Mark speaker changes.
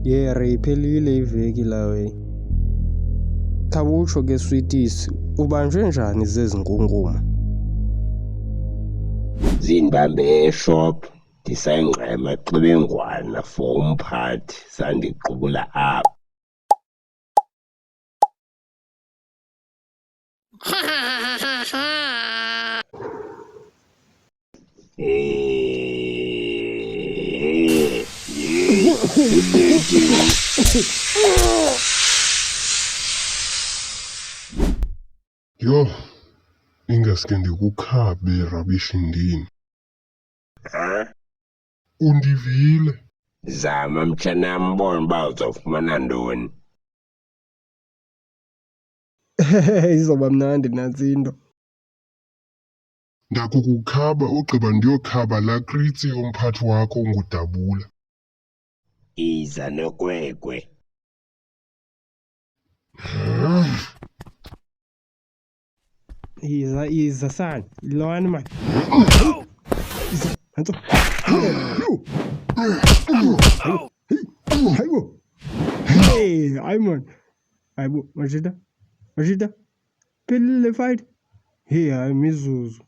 Speaker 1: Yere iphelile iveki lawe. Khawutsho ke sweeties, ubanjwe njani zezi nkunkuma?
Speaker 2: Zindibambe eshop ndisayingxema xebengwana for umphathi sandiqubula apha.
Speaker 3: Yho, ingaske ndikukhabe rubbish ndini. Undivile?
Speaker 2: Zama mtshanam bona uba uzawufumana ntoni.
Speaker 1: Izoba mnandi nantsi into.
Speaker 3: Ndakukukhaba ugqiba ndiyokhaba laa kritsi yomphathi wakho ungudabula.
Speaker 2: Iza nokwekwe.
Speaker 1: Iza sana, yilona mani. Iza, nantso. Hayibo. Hey, hayi man. Hayibo, Majida. Phelile fight. Hey, hayi mizuzu.